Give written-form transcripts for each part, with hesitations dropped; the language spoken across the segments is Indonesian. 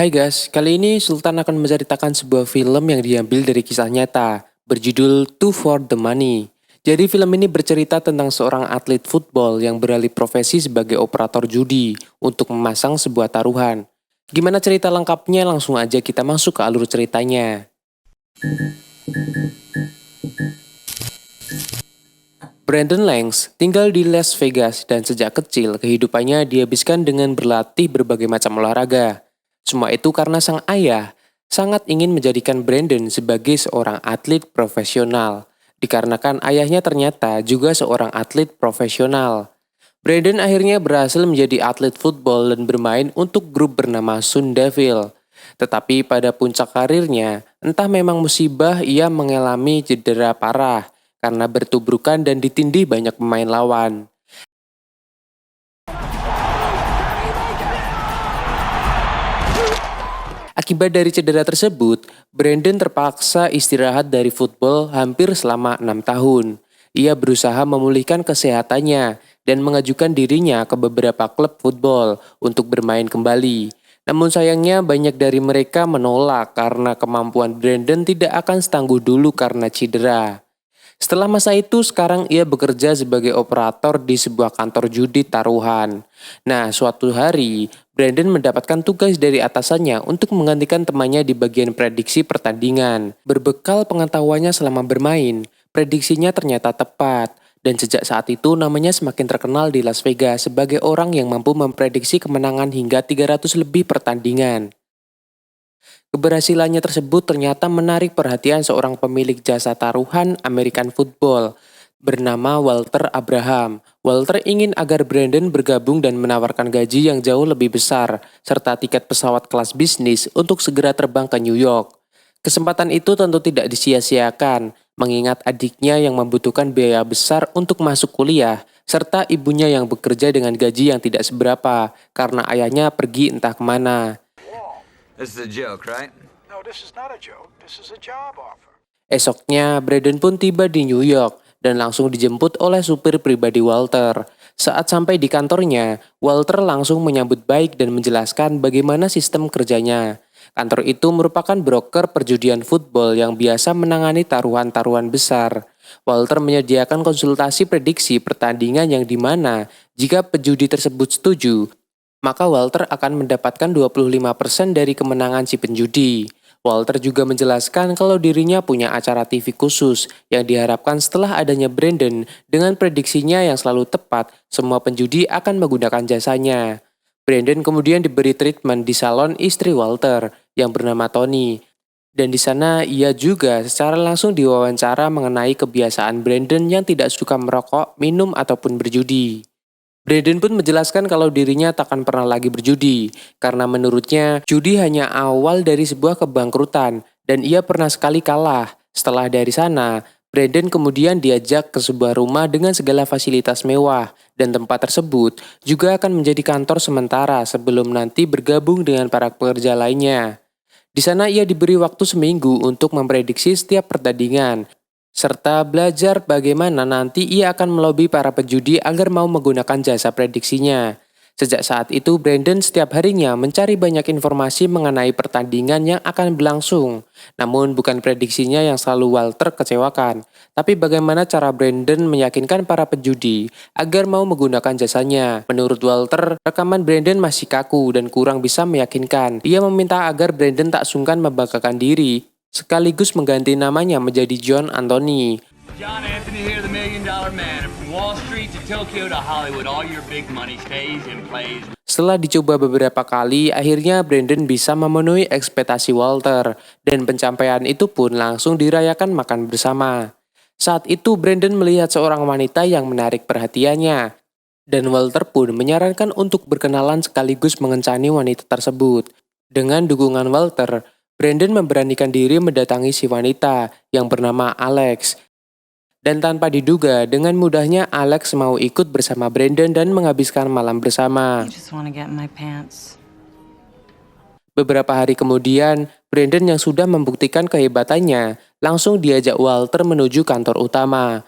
Hai guys, kali ini Sultan akan menceritakan sebuah film yang diambil dari kisah nyata, berjudul Two for the Money. Jadi film ini bercerita tentang seorang atlet football yang beralih profesi sebagai operator judi untuk memasang sebuah taruhan. Gimana cerita lengkapnya? Langsung aja kita masuk ke alur ceritanya. Brandon Langs tinggal di Las Vegas dan sejak kecil kehidupannya dihabiskan dengan berlatih berbagai macam olahraga. Semua itu karena sang ayah sangat ingin menjadikan Brandon sebagai seorang atlet profesional. Dikarenakan ayahnya ternyata juga seorang atlet profesional. Brandon akhirnya berhasil menjadi atlet football dan bermain untuk grup bernama Sun Devil. Tetapi pada puncak karirnya, entah memang musibah ia mengalami cedera parah karena bertubrukan dan ditindih banyak pemain lawan. Akibat dari cedera tersebut, Brandon terpaksa istirahat dari football hampir selama 6 tahun. Ia berusaha memulihkan kesehatannya dan mengajukan dirinya ke beberapa klub football untuk bermain kembali. Namun sayangnya banyak dari mereka menolak karena kemampuan Brandon tidak akan setangguh dulu karena cedera. Setelah masa itu, sekarang ia bekerja sebagai operator di sebuah kantor judi taruhan. Nah, suatu hari, Brandon mendapatkan tugas dari atasannya untuk menggantikan temannya di bagian prediksi pertandingan. Berbekal pengetahuannya selama bermain, prediksinya ternyata tepat. Dan sejak saat itu namanya semakin terkenal di Las Vegas sebagai orang yang mampu memprediksi kemenangan hingga 300 lebih pertandingan. Keberhasilannya tersebut ternyata menarik perhatian seorang pemilik jasa taruhan American football bernama Walter Abraham. Walter ingin agar Brandon bergabung dan menawarkan gaji yang jauh lebih besar, serta tiket pesawat kelas bisnis untuk segera terbang ke New York. Kesempatan itu tentu tidak disia-siakan, mengingat adiknya yang membutuhkan biaya besar untuk masuk kuliah, serta ibunya yang bekerja dengan gaji yang tidak seberapa, karena ayahnya pergi entah kemana. This is a joke, right? No, this is not a joke. This is a job offer. Esoknya, Brandon pun tiba di New York dan langsung dijemput oleh supir pribadi Walter. Saat sampai di kantornya, Walter langsung menyambut baik dan menjelaskan bagaimana sistem kerjanya. Kantor itu merupakan broker perjudian football yang biasa menangani taruhan-taruhan besar. Walter menyediakan konsultasi prediksi pertandingan yang dimana jika pejudi tersebut setuju, maka Walter akan mendapatkan 25% dari kemenangan si penjudi. Walter juga menjelaskan kalau dirinya punya acara TV khusus yang diharapkan setelah adanya Brandon dengan prediksinya yang selalu tepat, semua penjudi akan menggunakan jasanya. Brandon kemudian diberi treatment di salon istri Walter yang bernama Tony. Dan di sana ia juga secara langsung diwawancara mengenai kebiasaan Brandon yang tidak suka merokok, minum, ataupun berjudi. Brandon pun menjelaskan kalau dirinya takkan pernah lagi berjudi, karena menurutnya judi hanya awal dari sebuah kebangkrutan, dan ia pernah sekali kalah. Setelah dari sana, Brandon kemudian diajak ke sebuah rumah dengan segala fasilitas mewah, dan tempat tersebut juga akan menjadi kantor sementara sebelum nanti bergabung dengan para pekerja lainnya. Di sana ia diberi waktu seminggu untuk memprediksi setiap pertandingan, serta belajar bagaimana nanti ia akan melobi para penjudi agar mau menggunakan jasa prediksinya. Sejak saat itu, Brandon setiap harinya mencari banyak informasi mengenai pertandingan yang akan berlangsung. Namun bukan prediksinya yang selalu Walter kecewakan, tapi bagaimana cara Brandon meyakinkan para penjudi agar mau menggunakan jasanya. Menurut Walter, rekaman Brandon masih kaku dan kurang bisa meyakinkan. Ia meminta agar Brandon tak sungkan membanggakan diri, sekaligus mengganti namanya menjadi John Anthony. John Anthony here, the $1 million man. And from Wall Street to Tokyo to Hollywood, all your big money stays and plays. Setelah dicoba beberapa kali, akhirnya Brandon bisa memenuhi ekspektasi Walter, dan pencapaian itu pun langsung dirayakan makan bersama. Saat itu Brandon melihat seorang wanita yang menarik perhatiannya, dan Walter pun menyarankan untuk berkenalan sekaligus mengencani wanita tersebut. Dengan dukungan Walter, Brandon memberanikan diri mendatangi si wanita yang bernama Alex. Dan tanpa diduga, dengan mudahnya Alex mau ikut bersama Brandon dan menghabiskan malam bersama. I just want to get in my pants. Beberapa hari kemudian, Brandon yang sudah membuktikan kehebatannya langsung diajak Walter menuju kantor utama.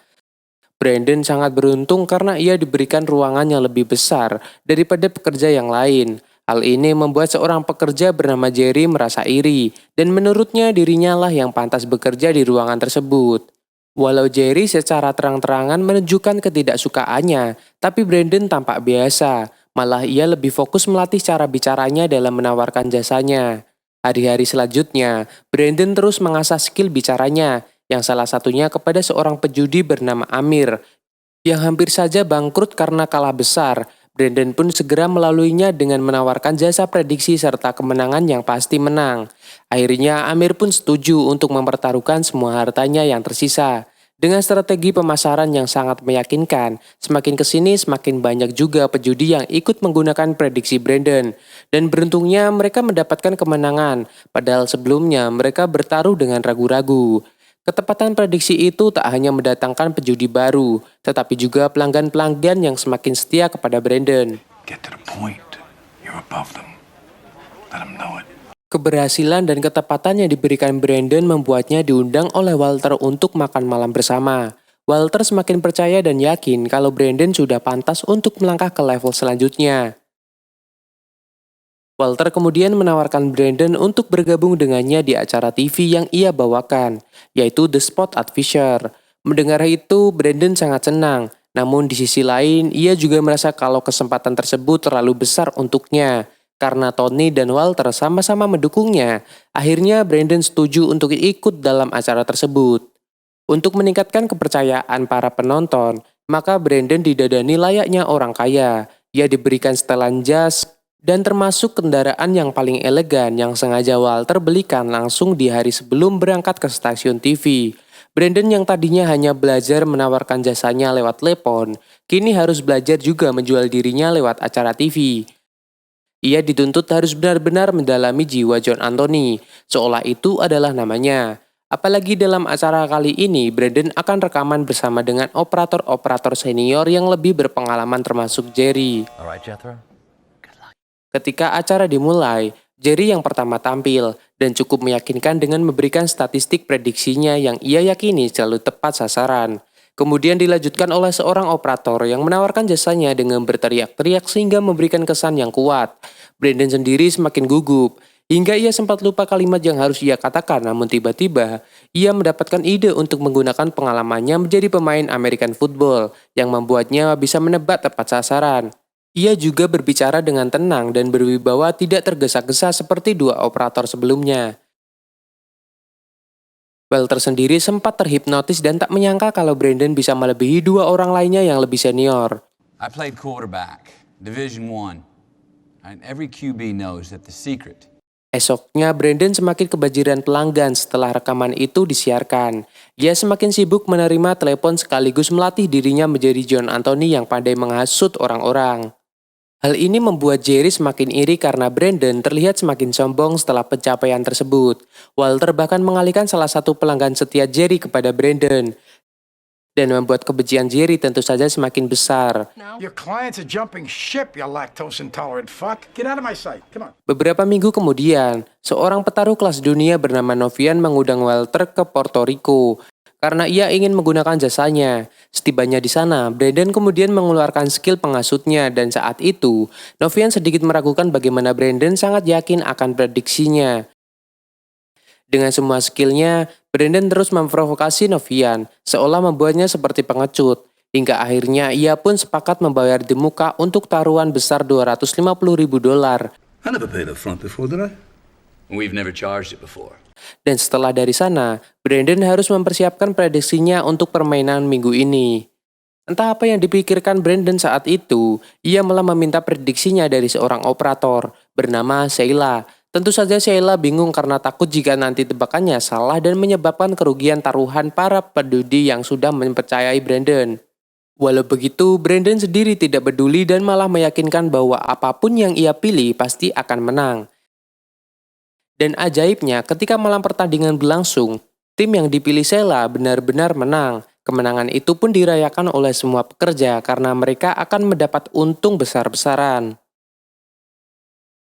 Brandon sangat beruntung karena ia diberikan ruangan yang lebih besar daripada pekerja yang lain. Hal ini membuat seorang pekerja bernama Jerry merasa iri, dan menurutnya dirinya lah yang pantas bekerja di ruangan tersebut. Walau Jerry secara terang-terangan menunjukkan ketidaksukaannya, tapi Brandon tampak biasa. Malah ia lebih fokus melatih cara bicaranya dalam menawarkan jasanya. Hari-hari selanjutnya, Brandon terus mengasah skill bicaranya, yang salah satunya kepada seorang pejudi bernama Amir, yang hampir saja bangkrut karena kalah besar. Brandon pun segera melaluinya dengan menawarkan jasa prediksi serta kemenangan yang pasti menang. Akhirnya Amir pun setuju untuk mempertaruhkan semua hartanya yang tersisa. Dengan strategi pemasaran yang sangat meyakinkan, semakin kesini semakin banyak juga pejudi yang ikut menggunakan prediksi Brandon. Dan beruntungnya mereka mendapatkan kemenangan, padahal sebelumnya mereka bertaruh dengan ragu-ragu. Ketepatan prediksi itu tak hanya mendatangkan pejudi baru, tetapi juga pelanggan-pelanggan yang semakin setia kepada Brandon. Get to the point. You're above them. Let them know it. Keberhasilan dan ketepatan yang diberikan Brandon membuatnya diundang oleh Walter untuk makan malam bersama. Walter semakin percaya dan yakin kalau Brandon sudah pantas untuk melangkah ke level selanjutnya. Walter kemudian menawarkan Brandon untuk bergabung dengannya di acara TV yang ia bawakan, yaitu The Spot at Fisher. Mendengar itu, Brandon sangat senang. Namun di sisi lain, ia juga merasa kalau kesempatan tersebut terlalu besar untuknya. Karena Tony dan Walter sama-sama mendukungnya, akhirnya Brandon setuju untuk ikut dalam acara tersebut. Untuk meningkatkan kepercayaan para penonton, maka Brandon didadani layaknya orang kaya. Ia diberikan setelan jas, dan termasuk kendaraan yang paling elegan yang sengaja Walter belikan langsung di hari sebelum berangkat ke stasiun TV. Brandon yang tadinya hanya belajar menawarkan jasanya lewat telepon, kini harus belajar juga menjual dirinya lewat acara TV. Ia dituntut harus benar-benar mendalami jiwa John Anthony, seolah itu adalah namanya. Apalagi dalam acara kali ini, Brandon akan rekaman bersama dengan operator-operator senior yang lebih berpengalaman termasuk Jerry. Alright, Jethro? Ketika acara dimulai, Jerry yang pertama tampil dan cukup meyakinkan dengan memberikan statistik prediksinya yang ia yakini selalu tepat sasaran. Kemudian dilanjutkan oleh seorang operator yang menawarkan jasanya dengan berteriak-teriak sehingga memberikan kesan yang kuat. Brandon sendiri semakin gugup, hingga ia sempat lupa kalimat yang harus ia katakan, namun tiba-tiba ia mendapatkan ide untuk menggunakan pengalamannya menjadi pemain American football yang membuatnya bisa menebak tepat sasaran. Ia juga berbicara dengan tenang dan berwibawa tidak tergesa-gesa seperti dua operator sebelumnya. Walter sendiri sempat terhipnotis dan tak menyangka kalau Brandon bisa melebihi dua orang lainnya yang lebih senior. I played quarterback, Division I, and every QB knows that the secret. Esoknya Brandon semakin kebanjiran pelanggan setelah rekaman itu disiarkan. Ia semakin sibuk menerima telepon sekaligus melatih dirinya menjadi John Anthony yang pandai menghasut orang-orang. Hal ini membuat Jerry semakin iri karena Brandon terlihat semakin sombong setelah pencapaian tersebut. Walter bahkan mengalihkan salah satu pelanggan setia Jerry kepada Brandon, dan membuat kebencian Jerry tentu saja semakin besar. Your client's a jumping ship, you lactose intolerant fuck. Get out of my sight. Come on. Beberapa minggu kemudian, seorang petarung kelas dunia bernama Novian mengundang Walter ke Puerto Rico karena ia ingin menggunakan jasanya. Setibanya di sana, Brandon kemudian mengeluarkan skill penghasutnya dan saat itu, Novian sedikit meragukan bagaimana Brandon sangat yakin akan prediksinya. Dengan semua skillnya, Brandon terus memprovokasi Novian, seolah membuatnya seperti pengecut. Hingga akhirnya ia pun sepakat membayar di muka untuk taruhan besar $250.000. I never paid up front before, did I? We've never charged it before. Dan setelah dari sana, Brandon harus mempersiapkan prediksinya untuk permainan minggu ini. Entah apa yang dipikirkan Brandon saat itu, ia malah meminta prediksinya dari seorang operator bernama Sheila. Tentu saja Sheila bingung karena takut jika nanti tebakannya salah dan menyebabkan kerugian taruhan para pedudi yang sudah mempercayai Brandon. Walau begitu, Brandon sendiri tidak peduli dan malah meyakinkan bahwa apapun yang ia pilih pasti akan menang. Dan ajaibnya, ketika malam pertandingan berlangsung, tim yang dipilih Sheila benar-benar menang. Kemenangan itu pun dirayakan oleh semua pekerja karena mereka akan mendapat untung besar-besaran.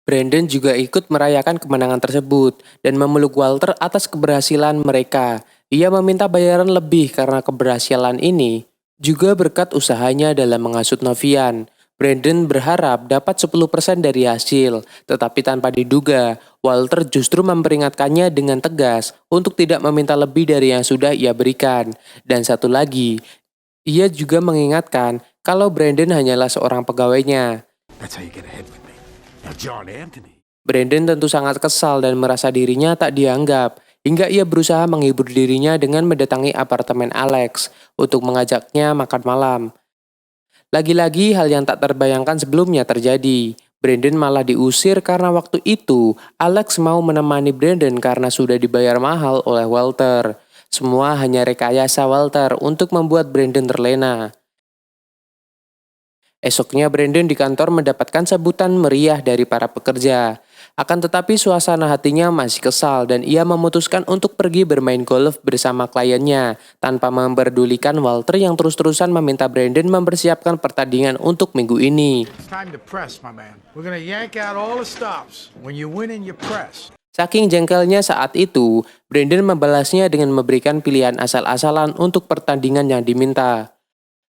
Brandon juga ikut merayakan kemenangan tersebut dan memeluk Walter atas keberhasilan mereka. Ia meminta bayaran lebih karena keberhasilan ini juga berkat usahanya dalam menghasut Novian. Brandon berharap dapat 10% dari hasil, tetapi tanpa diduga, Walter justru memperingatkannya dengan tegas untuk tidak meminta lebih dari yang sudah ia berikan. Dan satu lagi, ia juga mengingatkan kalau Brandon hanyalah seorang pegawainya. That's how you get ahead with me. Now, John Anthony. Brandon tentu sangat kesal dan merasa dirinya tak dianggap, hingga ia berusaha menghibur dirinya dengan mendatangi apartemen Alex untuk mengajaknya makan malam. Lagi-lagi hal yang tak terbayangkan sebelumnya terjadi. Brandon malah diusir karena waktu itu Alex mau menemani Brandon karena sudah dibayar mahal oleh Walter. Semua hanya rekayasa Walter untuk membuat Brandon terlena. Esoknya Brandon di kantor mendapatkan sambutan meriah dari para pekerja. Akan tetapi suasana hatinya masih kesal dan ia memutuskan untuk pergi bermain golf bersama kliennya tanpa memperdulikan Walter yang terus-terusan meminta Brandon mempersiapkan pertandingan untuk minggu ini. It's time to press, my man. We're gonna yank out all the stops. When you win in, you press. Saking jengkelnya saat itu, Brandon membalasnya dengan memberikan pilihan asal-asalan untuk pertandingan yang diminta.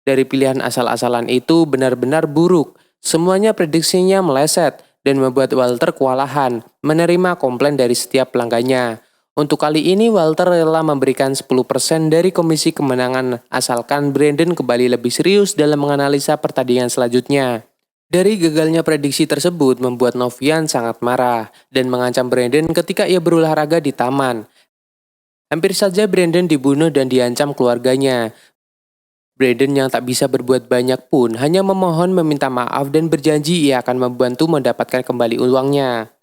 Dari pilihan asal-asalan itu benar-benar buruk. Semuanya prediksinya meleset dan membuat Walter kewalahan menerima komplain dari setiap pelanggannya. Untuk kali ini Walter rela memberikan 10% dari komisi kemenangan asalkan Brandon kembali lebih serius dalam menganalisa pertandingan selanjutnya. Dari gagalnya prediksi tersebut membuat Novian sangat marah dan mengancam Brandon ketika ia berolahraga di taman. Hampir saja Brandon dibunuh dan diancam keluarganya. Brandon yang tak bisa berbuat banyak pun hanya memohon meminta maaf dan berjanji ia akan membantu mendapatkan kembali uangnya.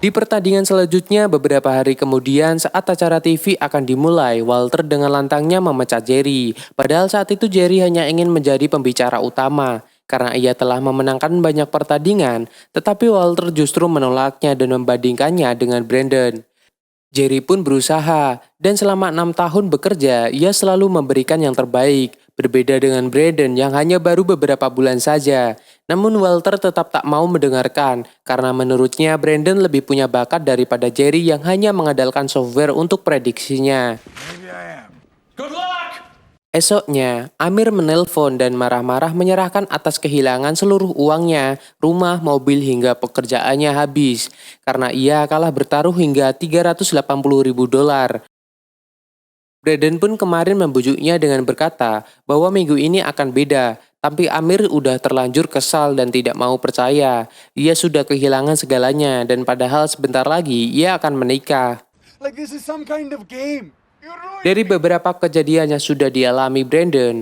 Di pertandingan selanjutnya beberapa hari kemudian saat acara TV akan dimulai, Walter dengan lantangnya memecat Jerry. Padahal saat itu Jerry hanya ingin menjadi pembicara utama karena ia telah memenangkan banyak pertandingan, tetapi Walter justru menolaknya dan membandingkannya dengan Brandon. Jerry pun berusaha, dan selama 6 tahun bekerja, ia selalu memberikan yang terbaik, berbeda dengan Brandon yang hanya baru beberapa bulan saja. Namun Walter tetap tak mau mendengarkan, karena menurutnya Brandon lebih punya bakat daripada Jerry yang hanya mengandalkan software untuk prediksinya. Maybe I am. Good luck! Esoknya, Amir menelpon dan marah-marah menyerahkan atas kehilangan seluruh uangnya, rumah, mobil hingga pekerjaannya habis. Karena ia kalah bertaruh hingga $380.000. Brandon pun kemarin membujuknya dengan berkata bahwa minggu ini akan beda. Tapi Amir udah terlanjur kesal dan tidak mau percaya. Ia sudah kehilangan segalanya dan padahal sebentar lagi ia akan menikah. Like this is some kind of game. Dari beberapa kejadian yang sudah dialami Brandon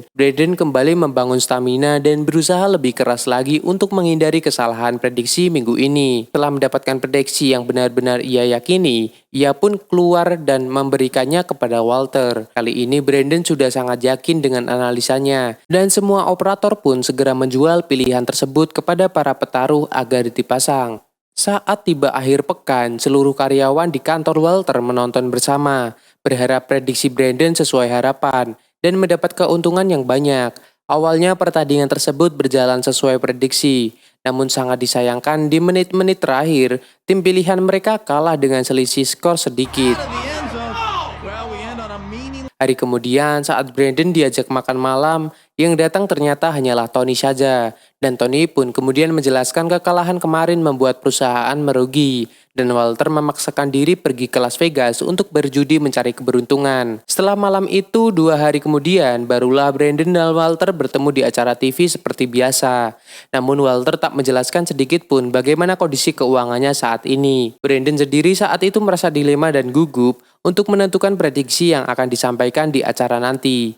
kembali membangun stamina dan berusaha lebih keras lagi untuk menghindari kesalahan prediksi minggu ini. Setelah mendapatkan prediksi yang benar-benar ia yakini, ia pun keluar dan memberikannya kepada Walter. Kali ini Brandon sudah sangat yakin dengan analisanya, dan semua operator pun segera menjual pilihan tersebut kepada para petaruh agar dipasang. Saat tiba akhir pekan, seluruh karyawan di kantor Walter menonton bersama, berharap prediksi Brandon sesuai harapan, dan mendapat keuntungan yang banyak. Awalnya pertandingan tersebut berjalan sesuai prediksi, namun sangat disayangkan di menit-menit terakhir, tim pilihan mereka kalah dengan selisih skor sedikit. Hari kemudian saat Brandon diajak makan malam, yang datang ternyata hanyalah Tony saja. Dan Tony pun kemudian menjelaskan kekalahan kemarin membuat perusahaan merugi. Dan Walter memaksakan diri pergi ke Las Vegas untuk berjudi mencari keberuntungan. Setelah malam itu, 2 hari kemudian, barulah Brandon dan Walter bertemu di acara TV seperti biasa. Namun Walter tak menjelaskan sedikit pun bagaimana kondisi keuangannya saat ini. Brandon sendiri saat itu merasa dilema dan gugup untuk menentukan prediksi yang akan disampaikan di acara nanti.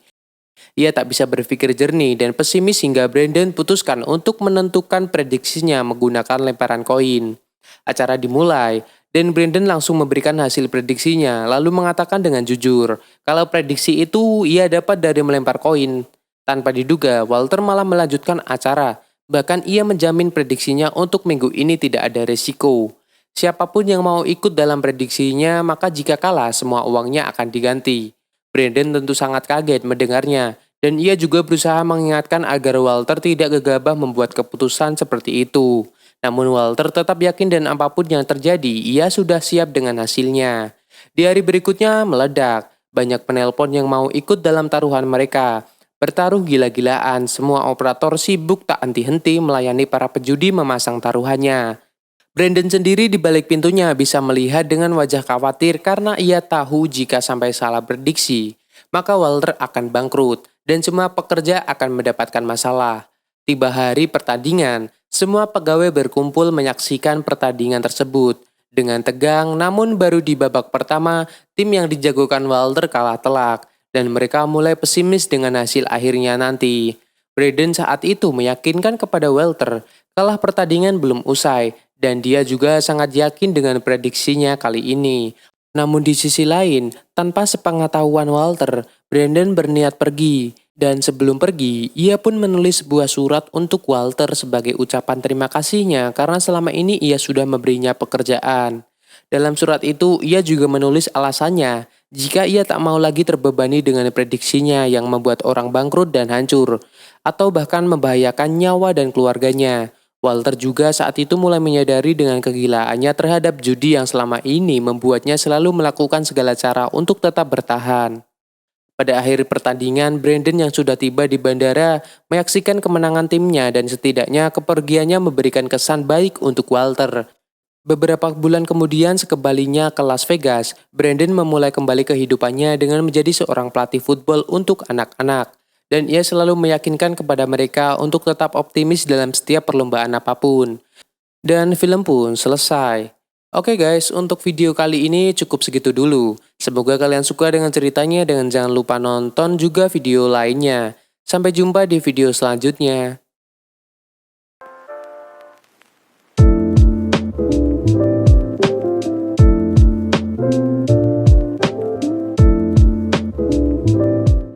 Ia tak bisa berpikir jernih dan pesimis hingga Brandon putuskan untuk menentukan prediksinya menggunakan lemparan koin. Acara dimulai dan Brandon langsung memberikan hasil prediksinya lalu mengatakan dengan jujur kalau prediksi itu ia dapat dari melempar koin. Tanpa diduga, Walter malah melanjutkan acara. Bahkan ia menjamin prediksinya untuk minggu ini tidak ada resiko. Siapapun yang mau ikut dalam prediksinya, maka jika kalah semua uangnya akan diganti. Brandon tentu sangat kaget mendengarnya, dan ia juga berusaha mengingatkan agar Walter tidak gegabah membuat keputusan seperti itu. Namun Walter tetap yakin dan apapun yang terjadi, ia sudah siap dengan hasilnya. Di hari berikutnya meledak, banyak penelpon yang mau ikut dalam taruhan mereka. Bertaruh gila-gilaan, semua operator sibuk tak henti-henti melayani para pejudi memasang taruhannya. Brandon sendiri di balik pintunya bisa melihat dengan wajah khawatir karena ia tahu jika sampai salah prediksi, maka Walter akan bangkrut dan semua pekerja akan mendapatkan masalah. Tiba hari pertandingan, semua pegawai berkumpul menyaksikan pertandingan tersebut. Dengan tegang, namun baru di babak pertama, tim yang dijagokan Walter kalah telak. Dan mereka mulai pesimis dengan hasil akhirnya nanti. Brandon saat itu meyakinkan kepada Walter kalau pertandingan belum usai dan dia juga sangat yakin dengan prediksinya kali ini. Namun di sisi lain, tanpa sepengetahuan Walter, Brandon berniat pergi. Dan sebelum pergi, ia pun menulis sebuah surat untuk Walter sebagai ucapan terima kasihnya karena selama ini ia sudah memberinya pekerjaan. Dalam surat itu, ia juga menulis alasannya jika ia tak mau lagi terbebani dengan prediksinya yang membuat orang bangkrut dan hancur, atau bahkan membahayakan nyawa dan keluarganya. Walter juga saat itu mulai menyadari dengan kegilaannya terhadap judi yang selama ini membuatnya selalu melakukan segala cara untuk tetap bertahan. Pada akhir pertandingan, Brandon yang sudah tiba di bandara menyaksikan kemenangan timnya dan setidaknya kepergiannya memberikan kesan baik untuk Walter. Beberapa bulan kemudian sekembalinya ke Las Vegas, Brandon memulai kembali kehidupannya dengan menjadi seorang pelatih football untuk anak-anak. Dan ia selalu meyakinkan kepada mereka untuk tetap optimis dalam setiap perlombaan apapun. Dan film pun selesai. Oke guys, untuk video kali ini cukup segitu dulu. Semoga kalian suka dengan ceritanya dan jangan lupa nonton juga video lainnya. Sampai jumpa di video selanjutnya.